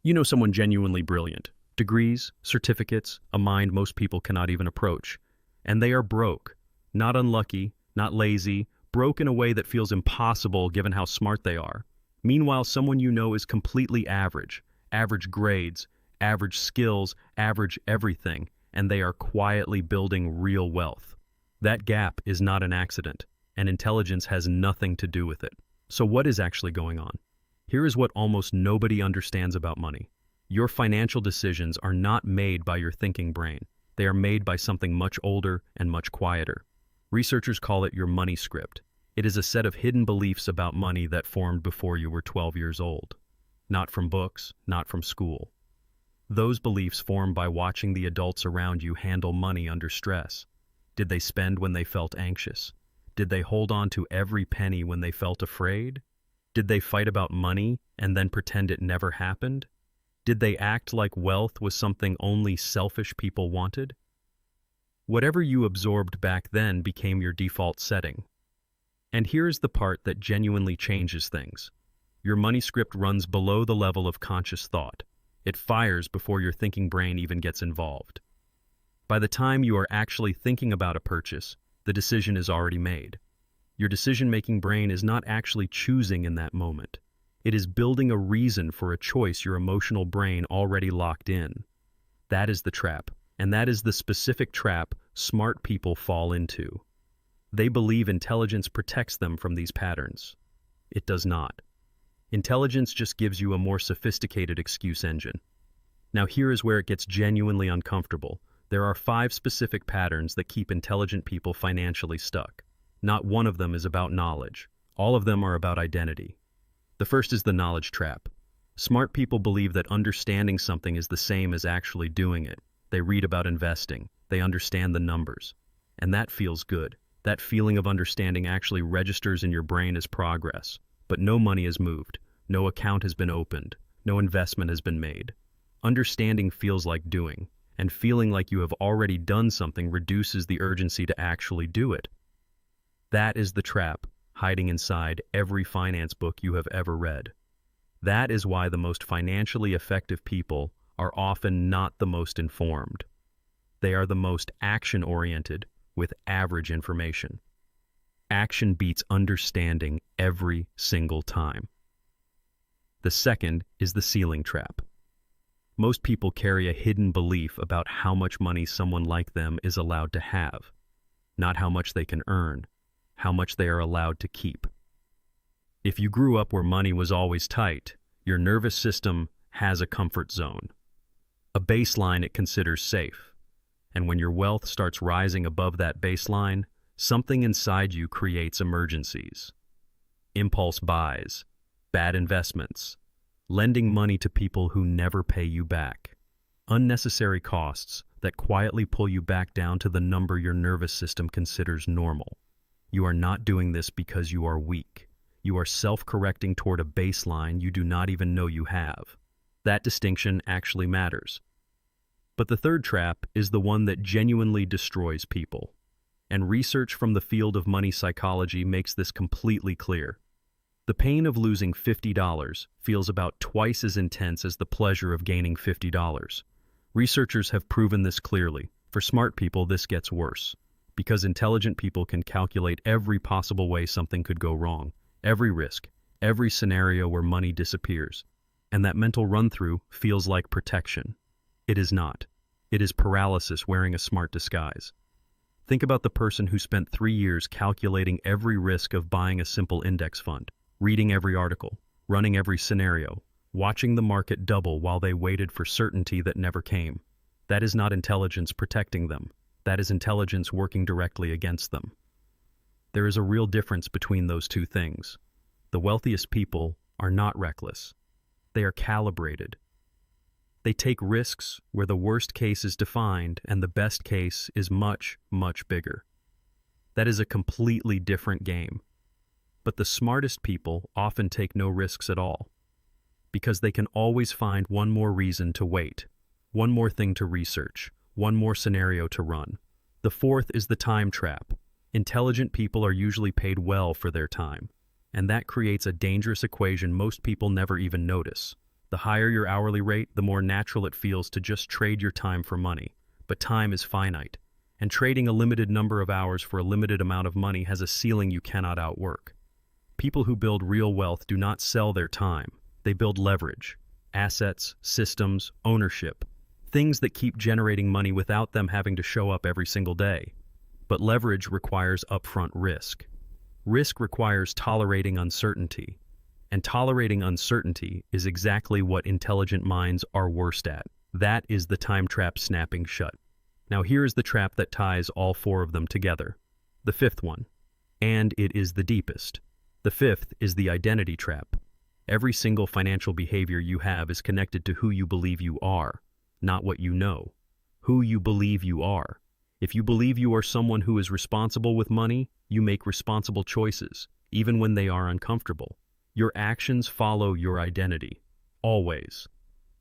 You know someone genuinely brilliant. Degrees, certificates, a mind most people cannot even approach. And they are broke. Not unlucky, not lazy, broke in a way that feels impossible given how smart they are. Meanwhile, someone you know is completely average. Average grades, average skills, average everything, and they are quietly building real wealth. That gap is not an accident, and intelligence has nothing to do with it. So what is actually going on? Here is what almost nobody understands about money. Your financial decisions are not made by your thinking brain. They are made by something much older and much quieter. Researchers call it your money script. It is a set of hidden beliefs about money that formed before you were 12 years old. Not from books, not from school. Those beliefs form by watching the adults around you handle money under stress. Did they spend when they felt anxious? Did they hold on to every penny when they felt afraid? Did they fight about money and then pretend it never happened? Did they act like wealth was something only selfish people wanted? Whatever you absorbed back then became your default setting. And here's the part that genuinely changes things. Your money script runs below the level of conscious thought. It fires before your thinking brain even gets involved. By the time you are actually thinking about a purchase, the decision is already made. Your decision-making brain is not actually choosing in that moment. It is building a reason for a choice your emotional brain already locked in. That is the trap, and that is the specific trap smart people fall into. They believe intelligence protects them from these patterns. It does not. Intelligence just gives you a more sophisticated excuse engine. Now here is where it gets genuinely uncomfortable. There are 5 specific patterns that keep intelligent people financially stuck. Not one of them is about knowledge. All of them are about identity. The first is the knowledge trap. Smart people believe that understanding something is the same as actually doing it. They read about investing. They understand the numbers. And that feels good. That feeling of understanding actually registers in your brain as progress. But no money is moved. No account has been opened. No investment has been made. Understanding feels like doing. And feeling like you have already done something reduces the urgency to actually do it. That is the trap hiding inside every finance book you have ever read. That is why the most financially effective people are often not the most informed. They are the most action-oriented with average information. Action beats understanding every single time. The second is the ceiling trap. Most people carry a hidden belief about how much money someone like them is allowed to have, not how much they can earn, how much they are allowed to keep. If you grew up where money was always tight, your nervous system has a comfort zone, a baseline it considers safe. And when your wealth starts rising above that baseline, something inside you creates emergencies. Impulse buys, bad investments, lending money to people who never pay you back, unnecessary costs that quietly pull you back down to the number your nervous system considers normal. You are not doing this because you are weak. You are self-correcting toward a baseline you do not even know you have. That distinction actually matters. But the third trap is the one that genuinely destroys people. And research from the field of money psychology makes this completely clear. The pain of losing $50 feels about twice as intense as the pleasure of gaining $50. Researchers have proven this clearly. For smart people, this gets worse. Because intelligent people can calculate every possible way something could go wrong, every risk, every scenario where money disappears. And that mental run-through feels like protection. It is not. It is paralysis wearing a smart disguise. Think about the person who spent 3 years calculating every risk of buying a simple index fund, reading every article, running every scenario, watching the market double while they waited for certainty that never came. That is not intelligence protecting them. That is intelligence working directly against them. There is a real difference between those two things. The wealthiest people are not reckless. They are calibrated. They take risks where the worst case is defined and the best case is much, much bigger. That is a completely different game. But the smartest people often take no risks at all, because they can always find one more reason to wait, one more thing to research, one more scenario to run. The fourth is the time trap. Intelligent people are usually paid well for their time, and that creates a dangerous equation most people never even notice. The higher your hourly rate, the more natural it feels to just trade your time for money. But time is finite, and trading a limited number of hours for a limited amount of money has a ceiling you cannot outwork. People who build real wealth do not sell their time. They build leverage, assets, systems, ownership, things that keep generating money without them having to show up every single day. But leverage requires upfront risk. Risk requires tolerating uncertainty. And tolerating uncertainty is exactly what intelligent minds are worst at. That is the time trap snapping shut. Now here is the trap that ties all four of them together. The fifth one. And it is the deepest. The fifth is the identity trap. Every single financial behavior you have is connected to who you believe you are, not what you know. Who you believe you are. If you believe you are someone who is responsible with money, you make responsible choices, even when they are uncomfortable. Your actions follow your identity, always.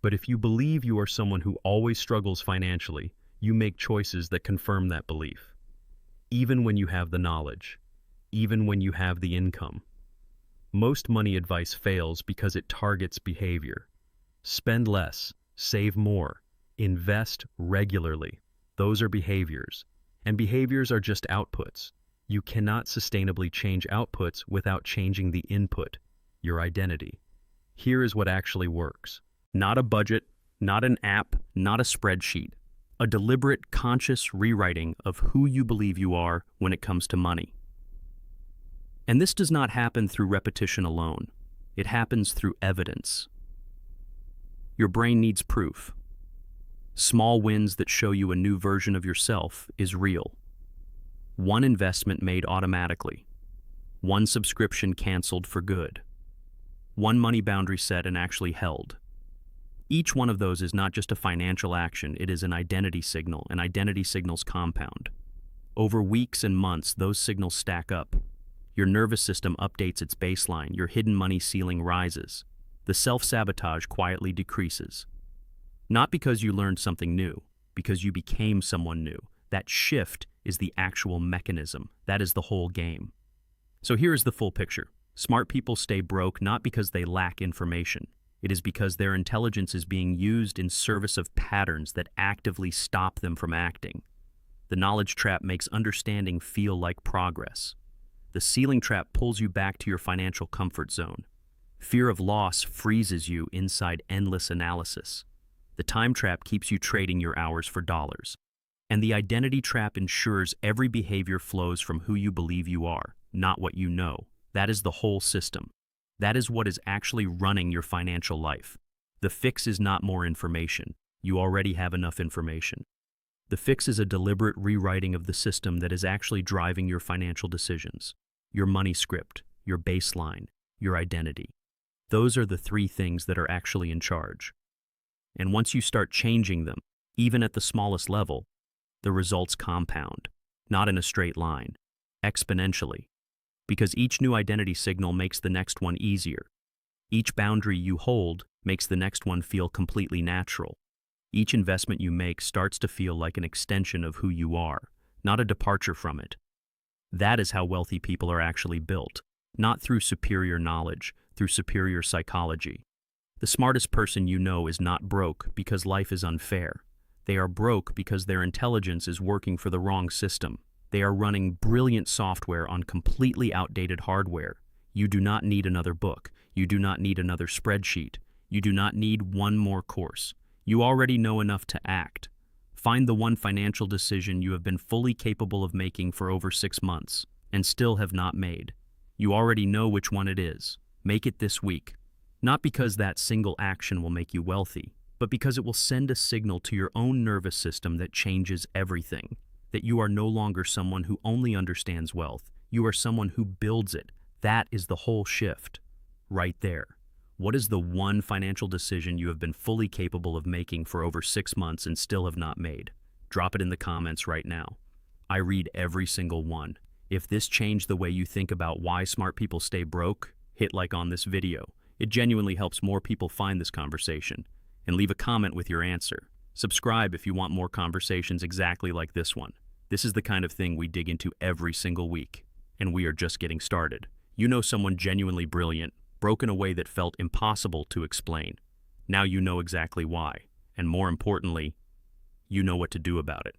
But if you believe you are someone who always struggles financially, you make choices that confirm that belief. Even when you have the knowledge, even when you have the income. Most money advice fails because it targets behavior. Spend less, save more, invest regularly. Those are behaviors. And behaviors are just outputs. You cannot sustainably change outputs without changing the input, your identity. Here is what actually works. Not a budget, not an app, not a spreadsheet. A deliberate, conscious rewriting of who you believe you are when it comes to money. And this does not happen through repetition alone. It happens through evidence. Your brain needs proof. Small wins that show you a new version of yourself is real. One investment made automatically. One subscription canceled for good. One money boundary set and actually held. Each one of those is not just a financial action, it is an identity signal, and identity signals compound. Over weeks and months, those signals stack up. Your nervous system updates its baseline, your hidden money ceiling rises. The self-sabotage quietly decreases. Not because you learned something new, because you became someone new. That shift is the actual mechanism. That is the whole game. So here is the full picture. Smart people stay broke not because they lack information. It is because their intelligence is being used in service of patterns that actively stop them from acting. The knowledge trap makes understanding feel like progress. The ceiling trap pulls you back to your financial comfort zone. Fear of loss freezes you inside endless analysis. The time trap keeps you trading your hours for dollars. And the identity trap ensures every behavior flows from who you believe you are, not what you know. That is the whole system. That is what is actually running your financial life. The fix is not more information. You already have enough information. The fix is a deliberate rewriting of the system that is actually driving your financial decisions, your money script, your baseline, your identity. Those are the three things that are actually in charge. And once you start changing them, even at the smallest level, the results compound, not in a straight line, exponentially. Because each new identity signal makes the next one easier. Each boundary you hold makes the next one feel completely natural. Each investment you make starts to feel like an extension of who you are, not a departure from it. That is how wealthy people are actually built, not through superior knowledge, through superior psychology. The smartest person you know is not broke because life is unfair. They are broke because their intelligence is working for the wrong system. They are running brilliant software on completely outdated hardware. You do not need another book. You do not need another spreadsheet. You do not need one more course. You already know enough to act. Find the one financial decision you have been fully capable of making for over 6 months and still have not made. You already know which one it is. Make it this week. Not because that single action will make you wealthy, but because it will send a signal to your own nervous system that changes everything. That you are no longer someone who only understands wealth. You are someone who builds it. That is the whole shift. Right there. What is the one financial decision you have been fully capable of making for over 6 months and still have not made? Drop it in the comments right now. I read every single one. If this changed the way you think about why smart people stay broke, hit like on this video. It genuinely helps more people find this conversation. And leave a comment with your answer. Subscribe if you want more conversations exactly like this one. This is the kind of thing we dig into every single week, and we are just getting started. You know someone genuinely brilliant, broke in a way that felt impossible to explain. Now you know exactly why, and more importantly, you know what to do about it.